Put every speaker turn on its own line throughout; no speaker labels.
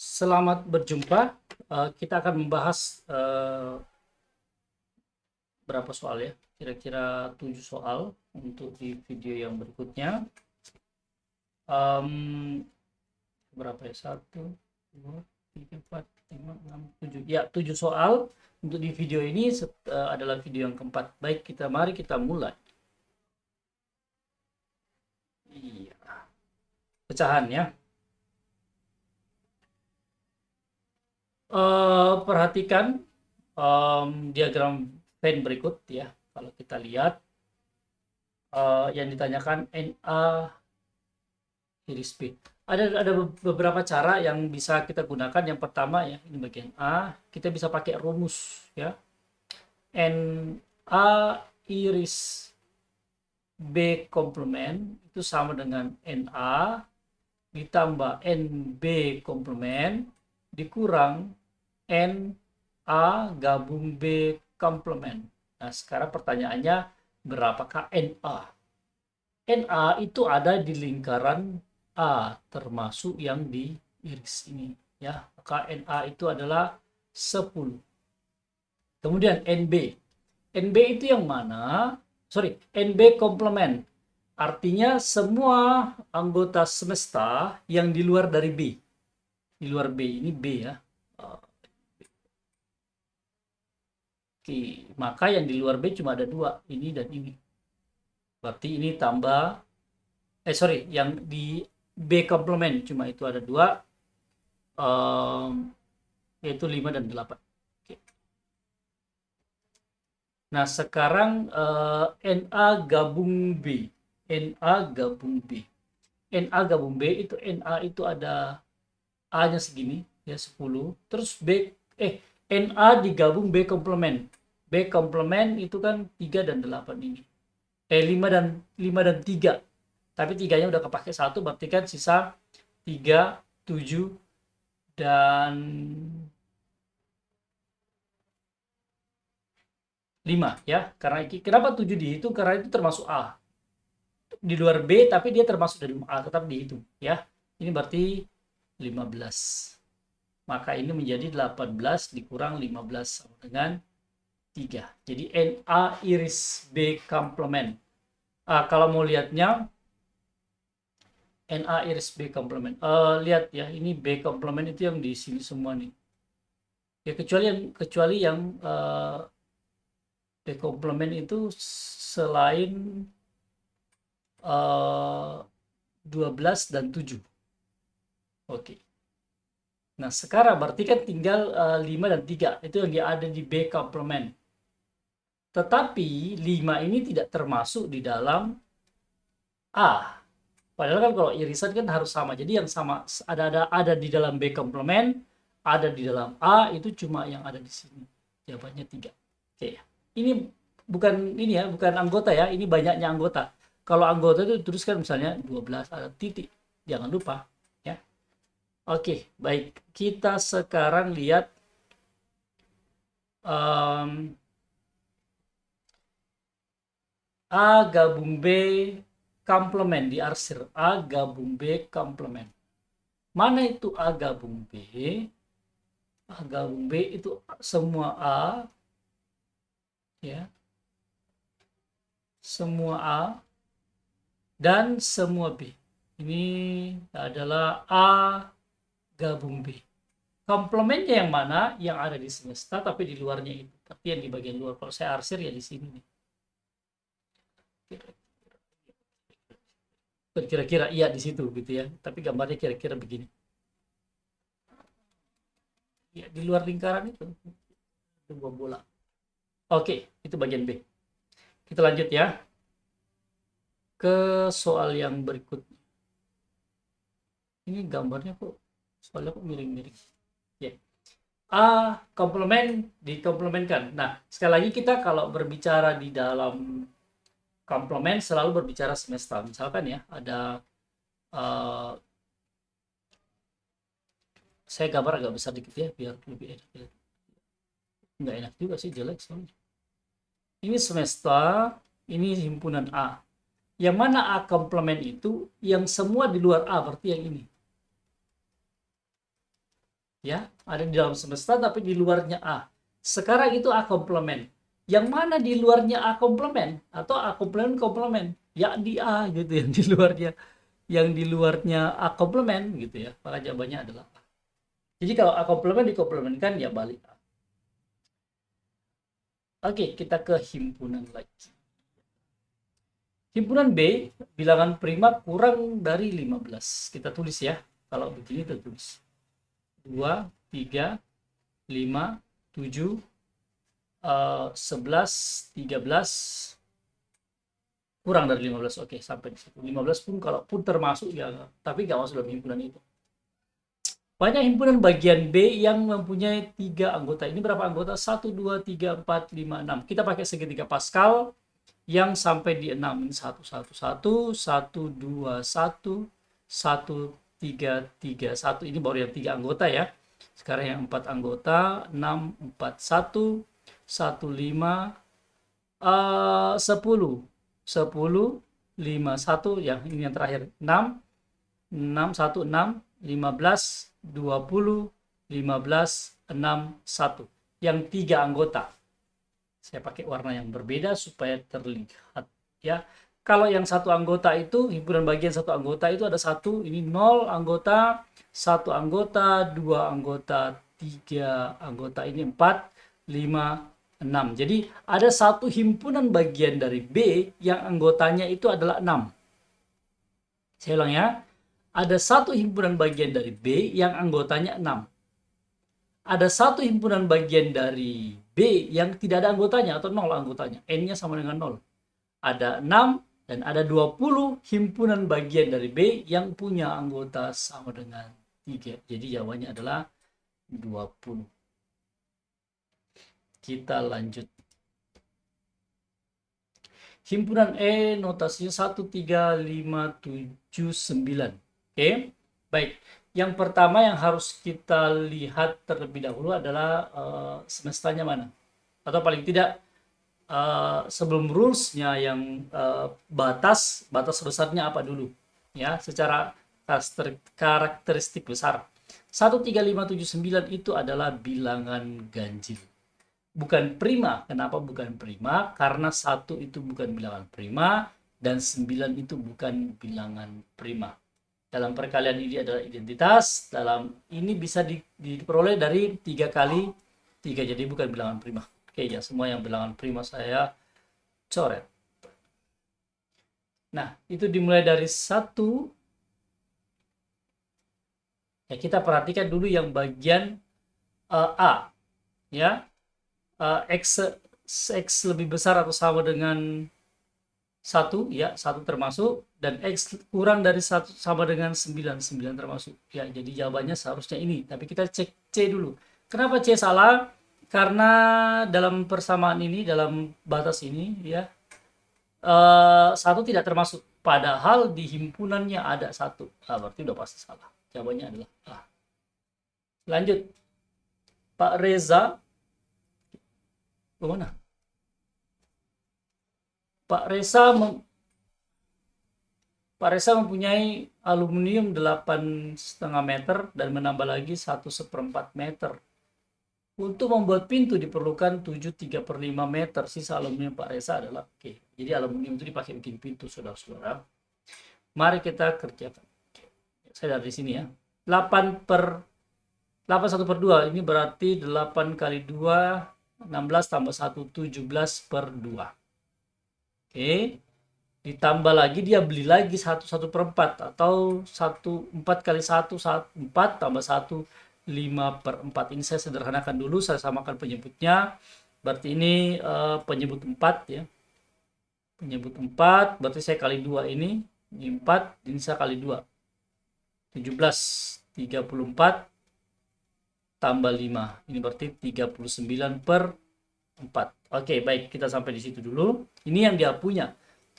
Selamat berjumpa. Kita akan membahas berapa soal ya? Kira-kira 7 soal untuk di video yang berikutnya. Em, berapa ya? 1, 2, 3, 4, 5, 6, 7. Ya, 7 soal untuk di video ini adalah video yang keempat. Baik, mari kita mulai. Iya, pecahan ya. Perhatikan diagram Venn berikut ya. Kalau kita lihat yang ditanyakan NA iris B. Ada beberapa cara yang bisa kita gunakan. Yang pertama ya, ini bagian A, kita bisa pakai rumus ya. NA iris B komplement itu sama dengan NA ditambah NB komplement dikurang NA gabung B komplement. Nah, sekarang pertanyaannya berapakah NA? NA itu ada di lingkaran A, termasuk yang di iris ini ya. Maka NA itu adalah 10. Kemudian NB. NB itu yang mana? Sorry, NB komplement. Artinya semua anggota semesta yang di luar dari B. Di luar B, ini B ya. Oke, maka yang di luar B cuma ada dua, ini dan ini. Berarti ini tambah, sorry, yang di B komplement cuma itu ada dua, yaitu 5 dan 8. Oke. Nah, sekarang NA gabung B. NA gabung B. NA gabung B itu NA itu ada A-nya segini ya 10. Terus NA digabung B komplement. B komplement itu kan 3 dan 8 ini. 5 dan 3. Tapi 3-nya udah kepake satu, berarti kan sisa 3, 7 dan 5 ya. Karena kenapa 7 dihitung? Karena itu termasuk A. Di luar B tapi dia termasuk dari A, tetap dihitung ya. Ini berarti 15. Maka ini menjadi 18 dikurang 15 sama dengan 3. Jadi NA iris B komplement. Kalau mau lihatnya NA iris B komplement. Lihat ya, ini B komplement itu yang di sini semua nih. Ya kecuali yang B komplement itu selain 12 dan 7. Oke. Nah, sekarang berarti kan tinggal 5 dan 3. Itu yang ada di B komplement. Tetapi 5 ini tidak termasuk di dalam A. Padahal kan kalau irisan kan harus sama. Jadi yang sama ada di dalam B komplement, ada di dalam A, itu cuma yang ada di sini. Jawabannya 3. Oke. Ini bukan anggota ya, ini banyaknya anggota. Kalau anggota itu tuliskan misalnya 12 ada titik. Jangan lupa ya. Oke, baik. Kita sekarang lihat A gabung B komplement diarsir. A gabung B komplement. Mana itu A gabung B? A gabung B itu semua A ya. Semua A dan semua B. Ini adalah A gabung B. Komplementnya yang mana? Yang ada di semesta tapi di luarnya itu. Tapi yang di bagian luar. Kalau saya arsir ya di sini nih. Kira-kira iya di situ gitu ya. Tapi gambarnya kira-kira begini. Ya, di luar lingkaran itu dua bola. Oke, itu bagian B. Kita lanjut ya ke soal yang berikut. Ini gambarnya kok soalnya kok miring-miring. Ya. A komplement dikomplementkan. Nah, sekali lagi kita kalau berbicara di dalam komplement selalu berbicara semesta. Misalkan ya ada uh, saya gambar agak besar dikit ya biar lebih enak. Nggak enak juga sih, jelek soalnya. Ini semesta, ini himpunan A. Yang mana A komplement itu yang semua di luar A, berarti yang ini. Ya, ada di dalam semesta tapi di luarnya A. Sekarang itu A komplement. Yang mana di luarnya A komplement atau A komplement komplement? Ya di A gitu yang di luarnya, A komplement gitu ya. Maka jawabannya adalah A. Jadi kalau A komplement dikomplementkan ya balik A. Oke, kita ke himpunan lagi. Himpunan B, bilangan prima kurang dari 15. Kita tulis ya. Kalau begini kita tulis. 2, 3, 5, 7, 11, 13, kurang dari 15. Oke, sampai di situ. 15 pun kalaupun termasuk ya, tapi nggak masuk dalam himpunan itu. Banyak himpunan bagian B yang mempunyai 3 anggota. Ini berapa anggota? 1, 2, 3, 4, 5, 6. Kita pakai segitiga Pascal yang sampai di 6. Ini 1, 1, 1, 1, 2, 1, 1, 3, 3, 1. Ini baru yang 3 anggota ya. Sekarang yang 4 anggota, 6, 4, 1, 1, 5, 10, 10, 5, 1, yang ini yang terakhir, 6, 6, 1, 6, 15, 20, 15, 6, 1. Yang 3 anggota. Saya pakai warna yang berbeda supaya terlihat ya. Kalau yang 1 anggota itu, himpunan bagian 1 anggota itu ada 1, ini 0 anggota, 1 anggota, 2 anggota, 3 anggota, ini 4, 5, 6. Jadi ada 1 himpunan bagian dari B yang anggotanya itu adalah 6. Saya ulang ya. Ada 1 himpunan bagian dari B yang anggotanya 6. Ada 1 himpunan bagian dari B yang tidak ada anggotanya atau 0 anggotanya. N-nya sama dengan 0. Ada 6 dan ada 20 himpunan bagian dari B yang punya anggota sama dengan 3. Jadi jawabannya adalah 20. Kita lanjut. Himpunan E notasinya 1, 3, 5, 7, 9. Oke. Baik. Yang pertama yang harus kita lihat terlebih dahulu adalah semestanya mana. Atau paling tidak sebelum rules-nya yang batas besarnya apa dulu. Ya, secara karakteristik besar. 1, 3, 5, 7, 9 itu adalah bilangan ganjil. Bukan prima. Kenapa bukan prima? Karena 1 itu bukan bilangan prima dan 9 itu bukan bilangan prima. Dalam perkalian ini adalah identitas, dalam ini bisa diperoleh dari 3 kali 3, jadi bukan bilangan prima. Oke ya, semua yang bilangan prima saya coret. Nah, itu dimulai dari 1. Ya, kita perhatikan dulu yang bagian A. Ya, X lebih besar atau sama dengan 1, ya, 1 termasuk, dan X kurang dari 1 sama dengan 9, 9 termasuk. Ya, jadi jawabannya seharusnya ini, tapi kita cek C dulu. Kenapa C salah? Karena dalam persamaan ini, dalam batas ini, ya, 1 tidak termasuk. Padahal di himpunannya ada 1. Berarti udah pasti salah. Jawabannya adalah A. Lanjut. Pak Reza. Kemana? Pak Reza mempunyai aluminium 8,5 meter dan menambah lagi 1/4 meter. Untuk membuat pintu diperlukan 7/3/5 meter. Sisa aluminium Pak Reza adalah oke. Jadi aluminium itu dipakai bikin pintu, saudara-saudara. Mari kita kerjakan. Saya dari sini ya. 1/2. Ini berarti 8 kali 2, 16 tambah 1, 17/2. Oke. Ditambah lagi dia beli lagi 1/4 atau 4 kali 1, 4 tambah 1, 5/4. Ini saya sederhanakan dulu, saya samakan penyebutnya. Berarti ini penyebut 4 ya. Penyebut 4, berarti saya kali 2 ini 4, ini saya kali 2. 17, 34 tambah 5. Ini berarti 39/4. Oke, baik, kita sampai di situ dulu. Ini yang dia punya.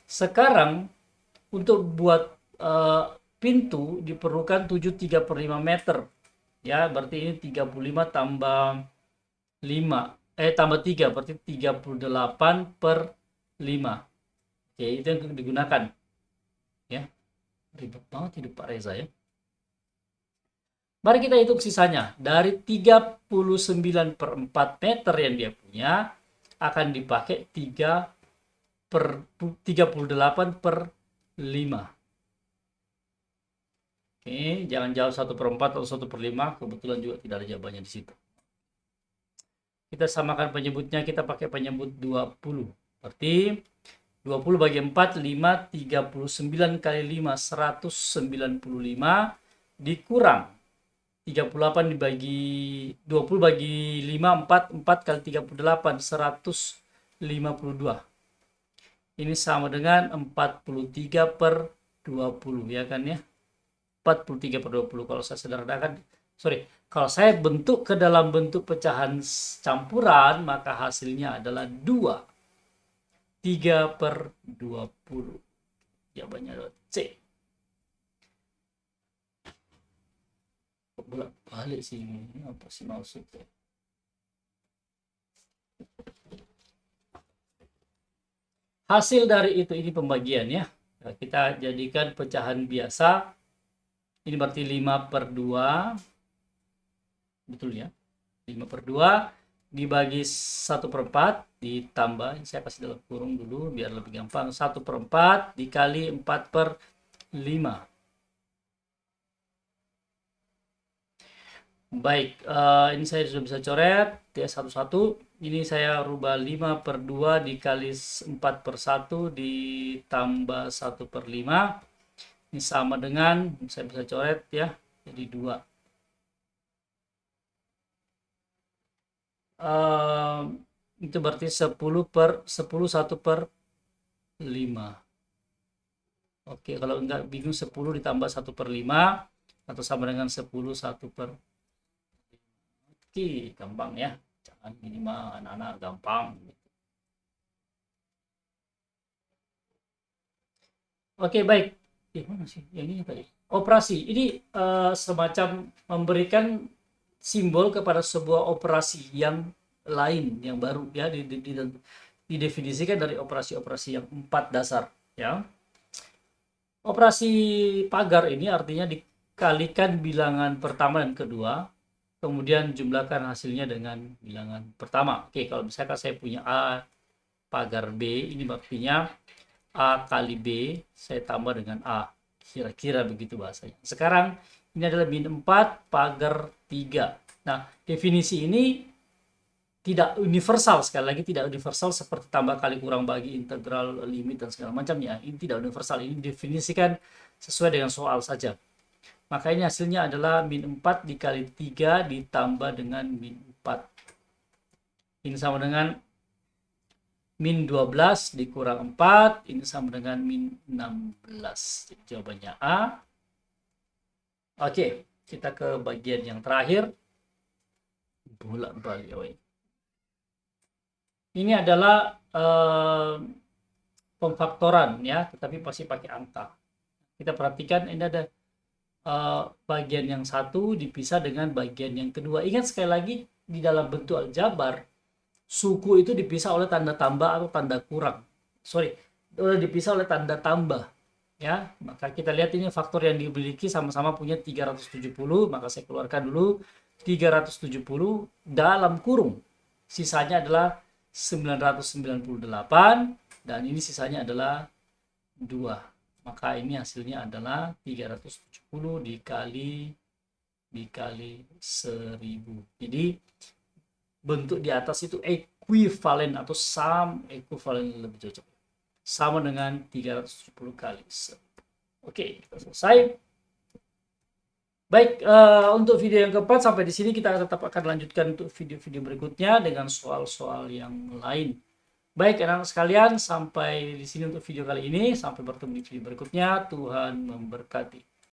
Sekarang untuk buat pintu diperlukan 7/3/5 meter. Ya, berarti ini 35 tambah 5. Tambah 3, berarti 38/5. Oke, itu yang digunakan. Ya, ribet banget hidup Pak Reza ya. Mari kita hitung sisanya. Dari 39/4 meter yang dia punya, akan dipakai 38/5. Oke, jangan jauh 1/4 atau 1/5. Kebetulan juga tidak ada jawabannya di situ. Kita samakan penyebutnya, kita pakai penyebut 20. Berarti 20 bagi 4, 5, 39 kali 5, 195, dikurang 38 dibagi 20 bagi 5, 4, 4 kali 38, 152. Ini sama dengan 43/20, ya kan ya? 43/20. Kalau saya sederhanakan, kalau saya bentuk ke dalam bentuk pecahan campuran, maka hasilnya adalah 2. 3/20. Jawabannya adalah C. Bolak balik sih, ini apa sih maksudnya? Hasil dari itu, ini pembagiannya. Nah, kita jadikan pecahan biasa. Ini berarti 5/2. Betul ya? 5/2 dibagi 1/4 ditambah, saya kasih dalam kurung dulu biar lebih gampang, 1/4 dikali 4/5. Baik, ini saya sudah bisa coret ya satu-satu. Ini saya rubah 5/2 dikali 4/1 ditambah 1/5. Ini sama dengan, saya bisa coret ya, jadi 2. Itu berarti 10 1/5. Oke, kalau enggak bingung, 10 ditambah 1/5 atau sama dengan 10 1/5. Oke, gampang ya. Jangan ini mah anak-anak gampang. Oke, baik. Mana sih yang ini tadi? Operasi. Ini semacam memberikan simbol kepada sebuah operasi yang lain, yang baru ya, didefinisikan dari operasi-operasi yang 4 dasar ya. Operasi pagar ini artinya dikalikan bilangan pertama dan kedua, kemudian jumlahkan hasilnya dengan bilangan pertama. Oke, kalau misalkan saya punya A pagar B, ini artinya A kali B saya tambah dengan A. Kira-kira begitu bahasanya. Sekarang ini adalah min 4 pagar 3. Nah, definisi ini tidak universal, sekali lagi tidak universal seperti tambah kali kurang bagi, integral, limit, dan segala macamnya. Ini tidak universal, ini definisikan sesuai dengan soal saja. Maka ini hasilnya adalah min 4 dikali 3 ditambah dengan min 4. Ini sama dengan min 12 dikurang 4, ini sama dengan min 16. Jadi jawabannya A. Oke, kita ke bagian yang terakhir. Bolak-balik. Ini adalah pemfaktoran ya, tetapi pasti pakai angka. Kita perhatikan ini ada bagian yang satu dipisah dengan bagian yang kedua. Ingat sekali lagi, di dalam bentuk aljabar, suku itu dipisah oleh tanda tambah atau tanda kurang. Dipisah oleh tanda tambah. Ya, maka kita lihat ini faktor yang dimiliki sama-sama punya 370, maka saya keluarkan dulu 370 dalam kurung. Sisanya adalah 998 dan ini sisanya adalah 2. Maka ini hasilnya adalah 370 dikali 1000. Jadi bentuk di atas itu ekuivalen atau sum ekuivalen lebih cocok. Sama dengan 370 kali 1000. Oke, kita selesai. Baik, untuk video yang keempat sampai di sini, kita tetap akan lanjutkan untuk video-video berikutnya dengan soal-soal yang lain. Baik, anak-anak sekalian, sampai di sini untuk video kali ini. Sampai bertemu di video berikutnya. Tuhan memberkati.